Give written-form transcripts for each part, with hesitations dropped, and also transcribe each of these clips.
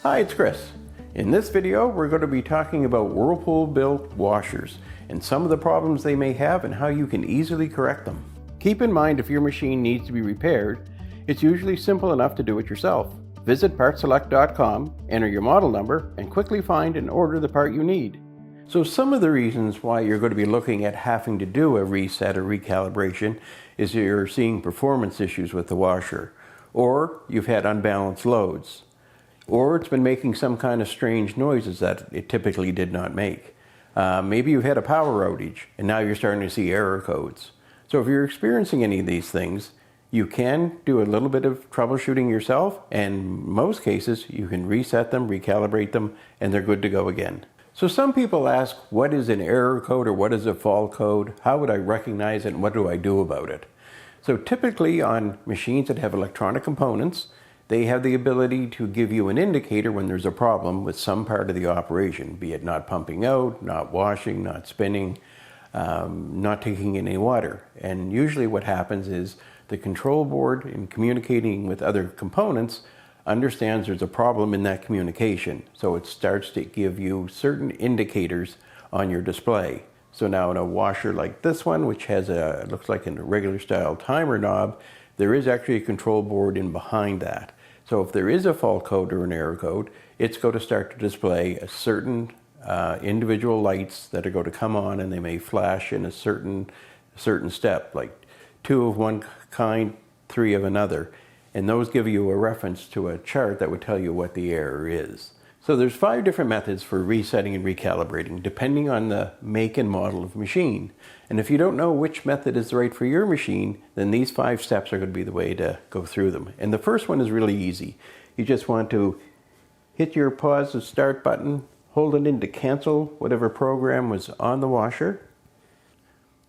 Hi, it's Chris. In this video, we're going to be talking about Whirlpool built washers and some of the problems they may have and how you can easily correct them. Keep in mind, if your machine needs to be repaired, it's usually simple enough to do it yourself. Visit partselect.com, enter your model number, and quickly find and order the part you need. So some of the reasons why you're going to be looking at having to do a reset or recalibration is you're seeing performance issues with the washer, or you've had unbalanced loads, or it's been making some kind of strange noises that it typically did not make. Maybe you've had a power outage and now you're starting to see error codes. So if you're experiencing any of these things, you can do a little bit of troubleshooting yourself, and in most cases you can reset them, recalibrate them, and they're good to go again. So some people ask, what is an error code or what is a fault code? How would I recognize it and what do I do about it? So typically on machines that have electronic components, they have the ability to give you an indicator when there's a problem with some part of the operation, be it not pumping out, not washing, not spinning, not taking in any water. And usually what happens is the control board, in communicating with other components, understands there's a problem in that communication. So it starts to give you certain indicators on your display. So now in a washer like this one, which has it looks like a regular style timer knob, there is actually a control board in behind that. So if there is a fault code or an error code, it's going to start to display a certain individual lights that are going to come on, and they may flash in a certain step, like 2 of one kind, 3 of another. And those give you a reference to a chart that would tell you what the error is. So there's 5 different methods for resetting and recalibrating, depending on the make and model of machine. And if you don't know which method is right for your machine, then these 5 steps are going to be the way to go through them. And the first one is really easy. You just want to hit your pause or start button, hold it in to cancel whatever program was on the washer.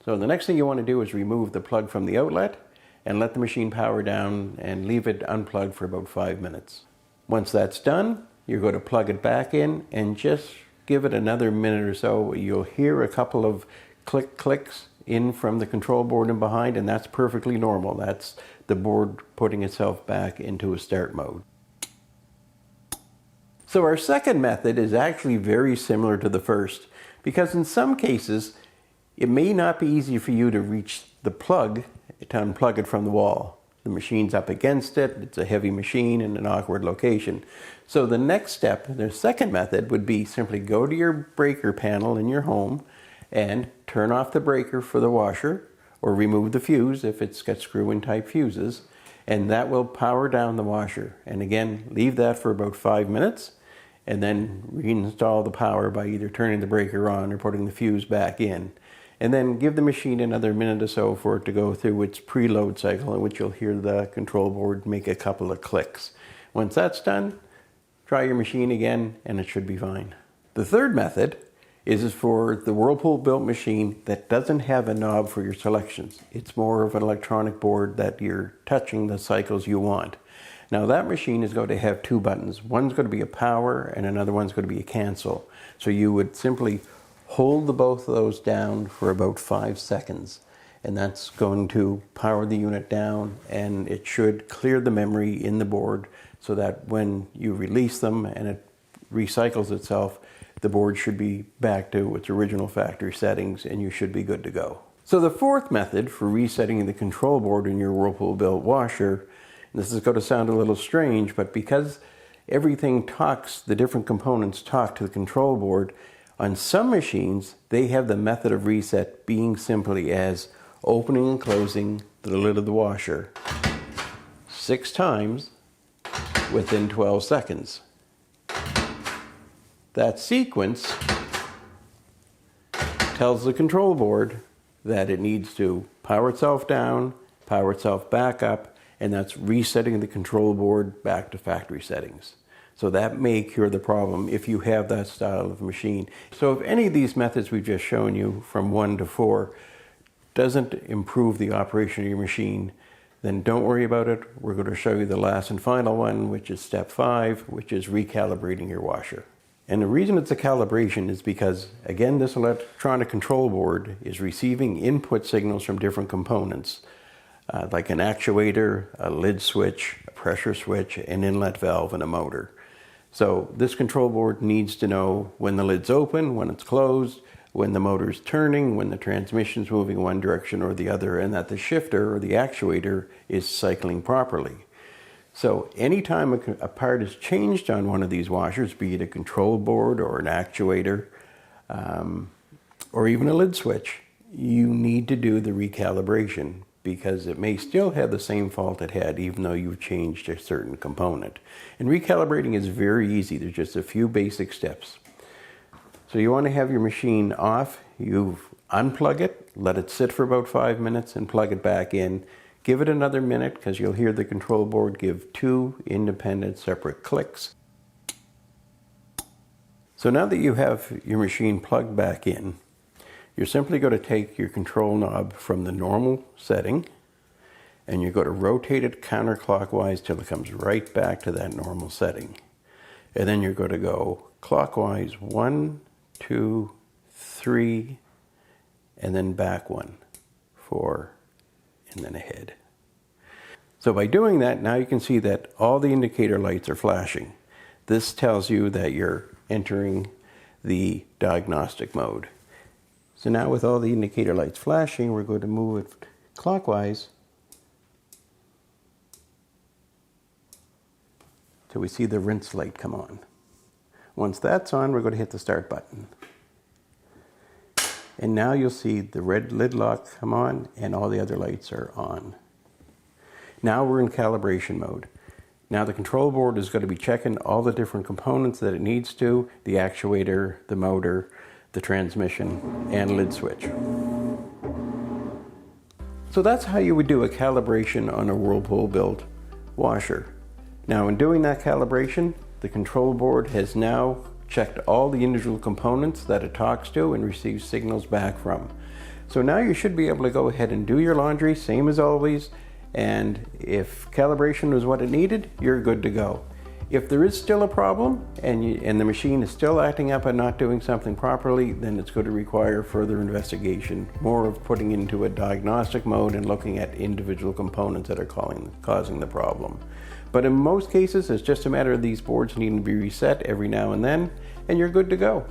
So the next thing you want to do is remove the plug from the outlet and let the machine power down and leave it unplugged for about 5 minutes. Once that's done, you're going to plug it back in and just give it another minute or so. You'll hear a couple of clicks in from the control board and behind, and that's perfectly normal. That's the board putting itself back into a start mode. So our second method is actually very similar to the first, because in some cases it may not be easy for you to reach the plug to unplug it from the wall. The machine's up against it, it's a heavy machine in an awkward location. So the next step, the second method, would be simply go to your breaker panel in your home and turn off the breaker for the washer, or remove the fuse if it's got screw-in type fuses, and that will power down the washer. And again, leave that for about 5 minutes, and then reinstall the power by either turning the breaker on or putting the fuse back in. And then give the machine another minute or so for it to go through its preload cycle, in which you'll hear the control board make a couple of clicks. Once that's done, try your machine again and it should be fine. The third method is for the Whirlpool built machine that doesn't have a knob for your selections. It's more of an electronic board that you're touching the cycles you want. Now that machine is going to have 2 buttons. One's going to be a power and another one's going to be a cancel. So you would simply hold both of those down for about 5 seconds, and that's going to power the unit down, and it should clear the memory in the board so that when you release them and it recycles itself, the board should be back to its original factory settings and you should be good to go. So the fourth method for resetting the control board in your Whirlpool built washer, and this is going to sound a little strange, but because everything talks, the different components talk to the control board, on some machines, they have the method of reset being simply as opening and closing the lid of the washer 6 times within 12 seconds. That sequence tells the control board that it needs to power itself down, power itself back up, and that's resetting the control board back to factory settings. So that may cure the problem if you have that style of machine. So if any of these methods we've just shown you from 1 to 4 doesn't improve the operation of your machine, then don't worry about it. We're going to show you the last and final one, which is step 5, which is recalibrating your washer. And the reason it's a calibration is because, again, this electronic control board is receiving input signals from different components, like an actuator, a lid switch, a pressure switch, an inlet valve, and a motor. So this control board needs to know when the lid's open, when it's closed, when the motor's turning, when the transmission's moving one direction or the other, and that the shifter or the actuator is cycling properly. So anytime a part is changed on one of these washers, be it a control board or an actuator, or even a lid switch, you need to do the recalibration, because it may still have the same fault it had even though you've changed a certain component. And recalibrating is very easy. There's just a few basic steps. So you want to have your machine off. You unplug it, let it sit for about 5 minutes, and plug it back in. Give it another minute, because you'll hear the control board give 2 independent separate clicks. So now that you have your machine plugged back in, you're simply going to take your control knob from the normal setting, and you're going to rotate it counterclockwise till it comes right back to that normal setting. And then you're going to go clockwise 1, 2, 3, and then back 1, 4, and then ahead. So by doing that, now you can see that all the indicator lights are flashing. This tells you that you're entering the diagnostic mode. So now with all the indicator lights flashing, we're going to move it clockwise till we see the rinse light come on. Once that's on, we're going to hit the start button. And now you'll see the red lid lock come on and all the other lights are on. Now we're in calibration mode. Now the control board is going to be checking all the different components that it needs to, the actuator, the motor, the transmission, and lid switch. So that's how you would do a calibration on a Whirlpool built washer. Now in doing that calibration, the control board has now checked all the individual components that it talks to and receives signals back from. So now you should be able to go ahead and do your laundry, same as always, and if calibration was what it needed, you're good to go. If there is still a problem and the machine is still acting up and not doing something properly, then it's going to require further investigation, more of putting into a diagnostic mode and looking at individual components that are causing the problem. But in most cases, it's just a matter of these boards needing to be reset every now and then, and you're good to go.